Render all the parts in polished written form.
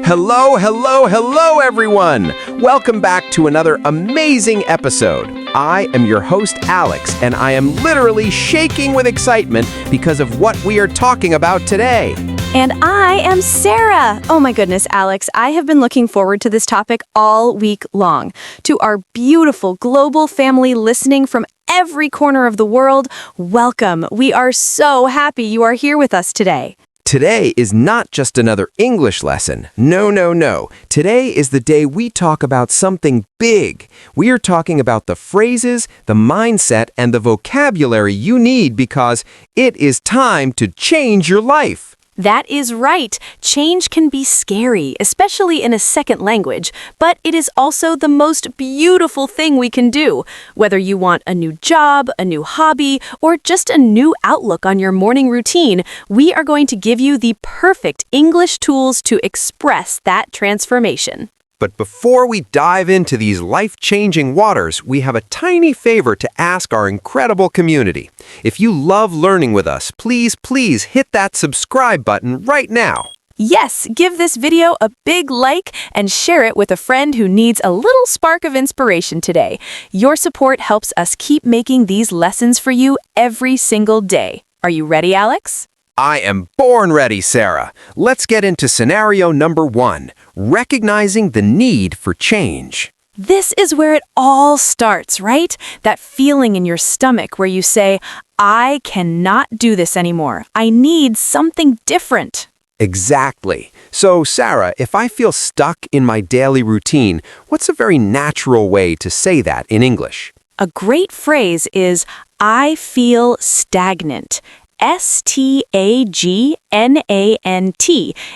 Hello, hello, hello, everyone! Welcome back to another amazing episode. I am your host, Alex, and I am literally shaking with excitement because of what we are talking about today. And I am Sarah. Oh my goodness, Alex, I have been looking forward to this topic all week long. To our beautiful global family listening from every corner of the world, welcome. We are so happy you are here with us today. Today is not just another English lesson. No. Today is the day we talk about something big. We are talking about the phrases, the mindset, and the vocabulary you need because it is time to change your life. That is right. Change can be scary, especially in a second language, but it is also the most beautiful thing we can do. Whether you want a new job, a new hobby, or just a new outlook on your morning routine, we are going to give you the perfect English tools to express that transformation. But before we dive into these life-changing waters, we have a tiny favor to ask our incredible community. If you love learning with us, please hit that subscribe button right now. Yes, give this video a big like and share it with a friend who needs a little spark of inspiration today. Your support helps us keep making these lessons for you every single day. Are you ready, Alex? I am born ready, Sarah. Let's get into scenario number 1, recognizing the need for change. This is where it all starts, right? That feeling in your stomach where you say, I cannot do this anymore. I need something different. Exactly. So, Sarah, if I feel stuck in my daily routine, what's a very natural way to say that in English? A great phrase is, I feel stagnant. S-T-A-G-N-A-N-T.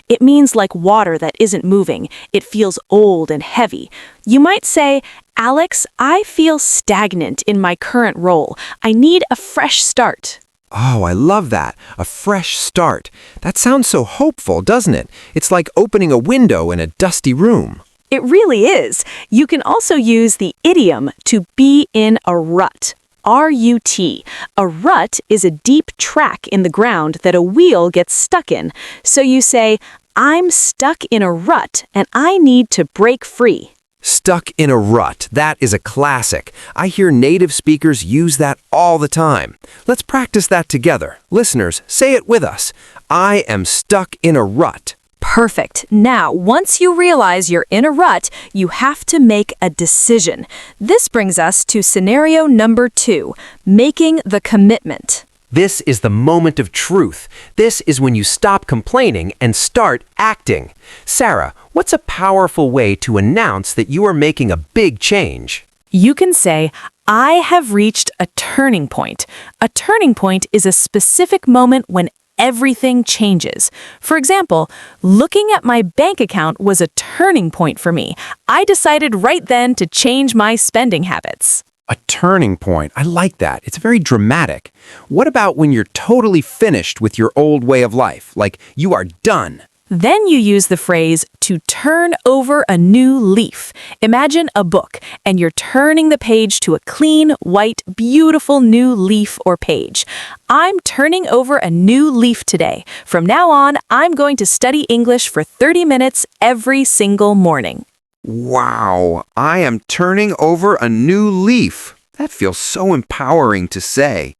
It means like water that isn't moving. It feels old and heavy. You might say, Alex, I feel stagnant in my current role. I need a fresh start. Oh, I love that. A fresh start. That sounds so hopeful, doesn't it? It's like opening a window in a dusty room. It really is. You can also use the idiom to be in a rut. R-U-T. A rut is a deep track in the ground that a wheel gets stuck in. So you say, I'm stuck in a rut and I need to break free. Stuck in a rut. That is a classic. I hear native speakers use that all the time. Let's practice that together. Listeners, say it with us. I am stuck in a rut. Perfect. Now, once you realize you're in a rut, you have to make a decision. This brings us to scenario number 2, making the commitment. This is the moment of truth. This is when you stop complaining and start acting. Sarah, what's a powerful way to announce that you are making a big change? You can say, I have reached a turning point. A turning point is a specific moment when everything changes. For example, looking at my bank account was a turning point for me. I decided right then to change my spending habits. A turning point. I like that. It's very dramatic. What about when you're totally finished with your old way of life? Like you are done. Then you use the phrase to turn over a new leaf. Imagine a book, and you're turning the page to a clean, white, beautiful new leaf or page. I'm turning over a new leaf today. From now on, I'm going to study English for 30 minutes every single morning. Wow, I am turning over a new leaf. That feels so empowering to say.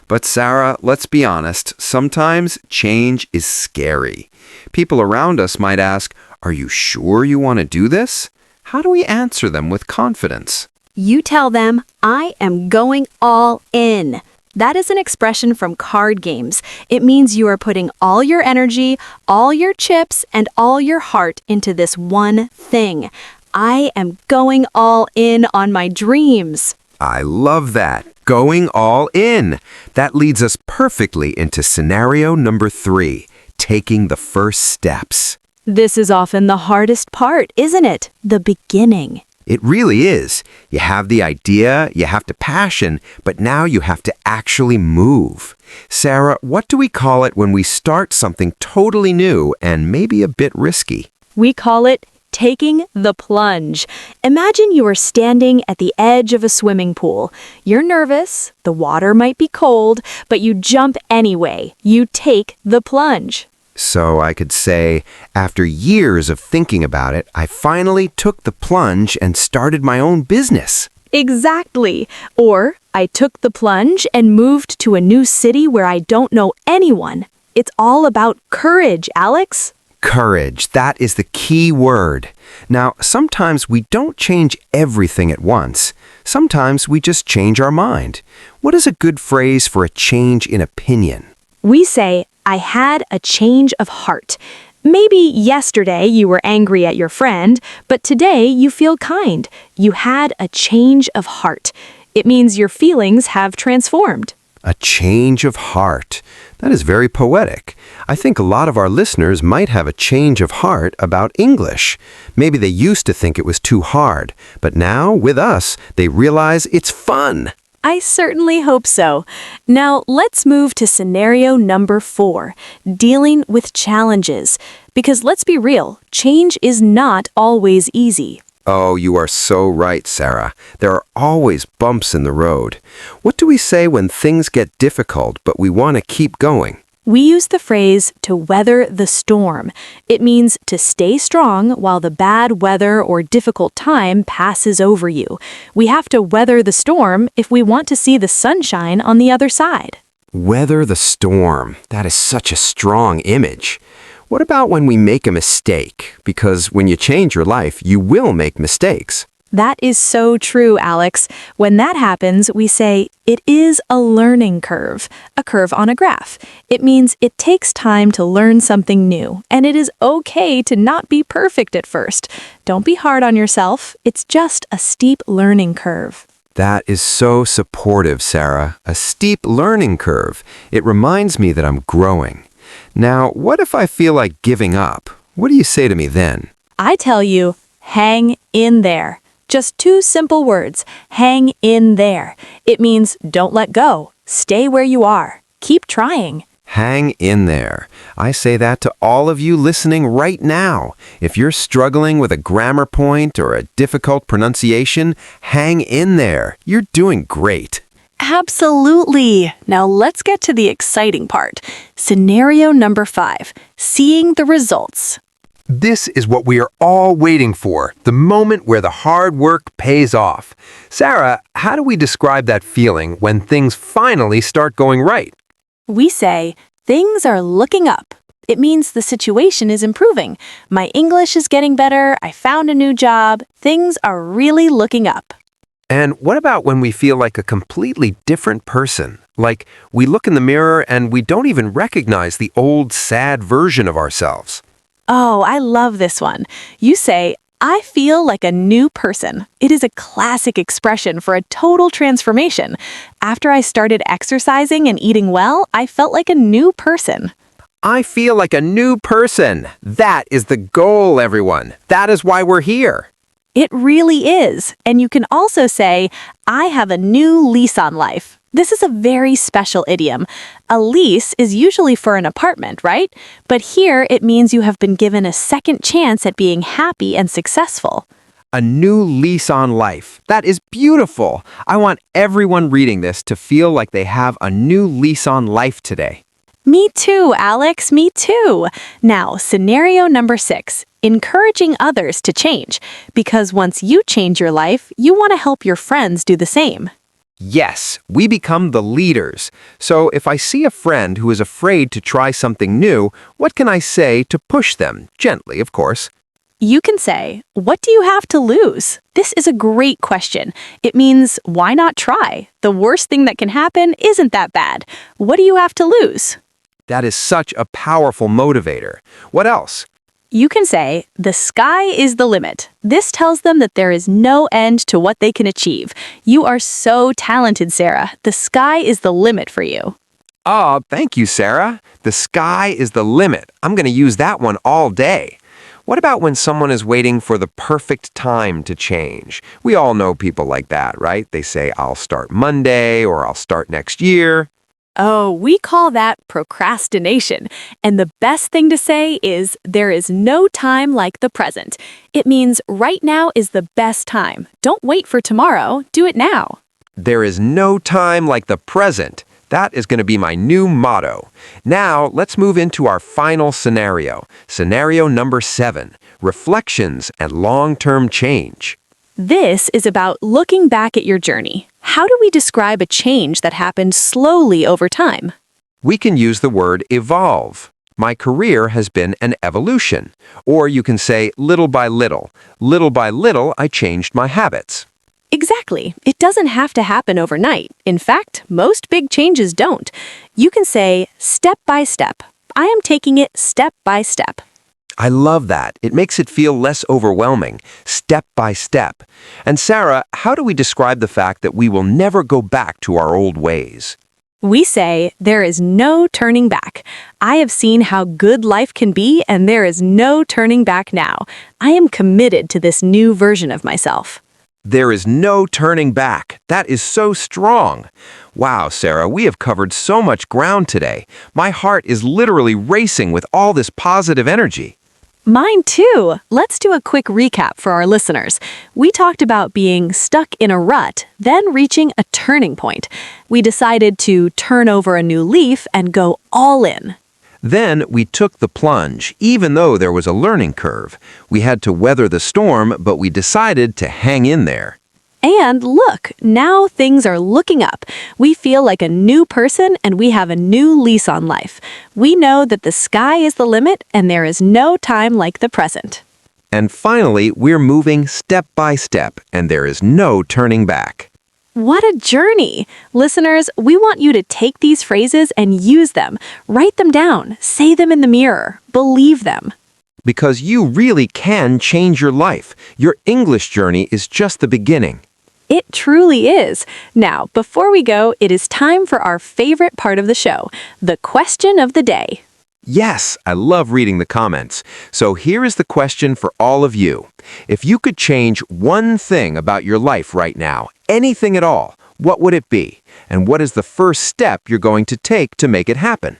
But Sarah, let's be honest, sometimes change is scary. People around us might ask, are you sure you want to do this? How do we answer them with confidence? You tell them, I am going all in. That is an expression from card games. It means you are putting all your energy, all your chips, and all your heart into this one thing. I am going all in on my dreams. I love that. Going all in. That leads us perfectly into scenario number 3, taking the first steps. This is often the hardest part, isn't it? The beginning. It really is. You have the idea, you have the passion, but now you have to actually move. Sarah, what do we call it when we start something totally new and maybe a bit risky? We call it taking the plunge. Imagine you are standing at the edge of a swimming pool. You're nervous, the water might be cold, but you jump anyway. You take the plunge. So I could say, after years of thinking about it, I finally took the plunge and started my own business. Exactly. Or, I took the plunge and moved to a new city where I don't know anyone. It's all about courage, Alex. Courage, that is the key word. Now, sometimes we don't change everything at once. Sometimes we just change our mind. What is a good phrase for a change in opinion? We say, I had a change of heart. Maybe yesterday you were angry at your friend, but today you feel kind. You had a change of heart. It means your feelings have transformed. A change of heart. That is very poetic. I think a lot of our listeners might have a change of heart about English. Maybe they used to think it was too hard, but now, with us, they realize it's fun. I certainly hope so. Now, let's move to scenario number 4, dealing with challenges. Because let's be real, change is not always easy. Oh, you are so right, Sarah. There are always bumps in the road. What do we say when things get difficult, but we want to keep going? We use the phrase to weather the storm. It means to stay strong while the bad weather or difficult time passes over you. We have to weather the storm if we want to see the sunshine on the other side. Weather the storm. That is such a strong image. What about when we make a mistake? Because when you change your life, you will make mistakes. That is so true, Alex. When that happens, we say, it is a learning curve, a curve on a graph. It means it takes time to learn something new, and it is okay to not be perfect at first. Don't be hard on yourself. It's just a steep learning curve. That is so supportive, Sarah. A steep learning curve. It reminds me that I'm growing. Now, what if I feel like giving up? What do you say to me then? I tell you, hang in there. Just 2 simple words, hang in there. It means don't let go. Stay where you are. Keep trying. Hang in there. I say that to all of you listening right now. If you're struggling with a grammar point or a difficult pronunciation, hang in there. You're doing great. Absolutely. Now let's get to the exciting part. Scenario number 5, seeing the results. This is what we are all waiting for, the moment where the hard work pays off. Sarah, how do we describe that feeling when things finally start going right? We say, things are looking up. It means the situation is improving. My English is getting better. I found a new job. Things are really looking up. And what about when we feel like a completely different person? Like we look in the mirror and we don't even recognize the old, sad version of ourselves. Oh, I love this one. You say, I feel like a new person. It is a classic expression for a total transformation. After I started exercising and eating well, I felt like a new person. I feel like a new person. That is the goal, everyone. That is why we're here. It really is. And you can also say, I have a new lease on life. This is a very special idiom. A lease is usually for an apartment, right? But here it means you have been given a second chance at being happy and successful. A new lease on life. That is beautiful. I want everyone reading this to feel like they have a new lease on life today. Me too, Alex, me too. Now, scenario number 6, encouraging others to change. Because once you change your life, you want to help your friends do the same. Yes, we become the leaders. So if I see a friend who is afraid to try something new, what can I say to push them? Gently, of course. You can say, what do you have to lose? This is a great question. It means, why not try? The worst thing that can happen isn't that bad. What do you have to lose? That is such a powerful motivator. What else? You can say, the sky is the limit. This tells them that there is no end to what they can achieve. You are so talented, Sarah. The sky is the limit for you. Oh, thank you, Sarah. The sky is the limit. I'm going to use that one all day. What about when someone is waiting for the perfect time to change? We all know people like that, right? They say, I'll start Monday or I'll start next year. Oh, we call that procrastination. And the best thing to say is there is no time like the present. It means right now is the best time. Don't wait for tomorrow. Do it now. There is no time like the present. That is going to be my new motto. Now, let's move into our final scenario. Scenario number 7, reflections and long-term change. This is about looking back at your journey. How do we describe a change that happened slowly over time? We can use the word evolve. My career has been an evolution. Or you can say little by little. Little by little, I changed my habits. Exactly. It doesn't have to happen overnight. In fact, most big changes don't. You can say step by step. I am taking it step by step. I love that. It makes it feel less overwhelming, step by step. And Sarah, how do we describe the fact that we will never go back to our old ways? We say there is no turning back. I have seen how good life can be, and there is no turning back now. I am committed to this new version of myself. There is no turning back. That is so strong. Wow, Sarah, we have covered so much ground today. My heart is literally racing with all this positive energy. Mine too. Let's do a quick recap for our listeners. We talked about being stuck in a rut, then reaching a turning point. We decided to turn over a new leaf and go all in. Then we took the plunge, even though there was a learning curve. We had to weather the storm, but we decided to hang in there. And look, now things are looking up. We feel like a new person and we have a new lease on life. We know that the sky is the limit and there is no time like the present. And finally, we're moving step by step, and there is no turning back. What a journey! Listeners, we want you to take these phrases and use them. Write them down. Say them in the mirror. Believe them. Because you really can change your life. Your English journey is just the beginning. It truly is. Now, before we go, it is time for our favorite part of the show, the question of the day. Yes, I love reading the comments. So here is the question for all of you. If you could change one thing about your life right now, anything at all, what would it be? And what is the first step you're going to take to make it happen?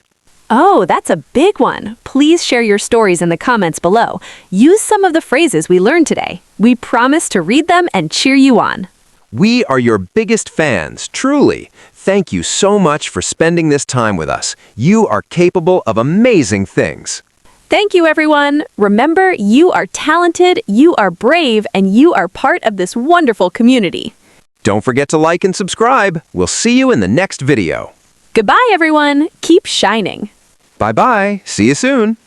Oh, that's a big one. Please share your stories in the comments below. Use some of the phrases we learned today. We promise to read them and cheer you on. We are your biggest fans, truly. Thank you so much for spending this time with us. You are capable of amazing things. Thank you, everyone. Remember, you are talented, you are brave, and you are part of this wonderful community. Don't forget to like and subscribe. We'll see you in the next video. Goodbye, everyone. Keep shining. Bye-bye. See you soon.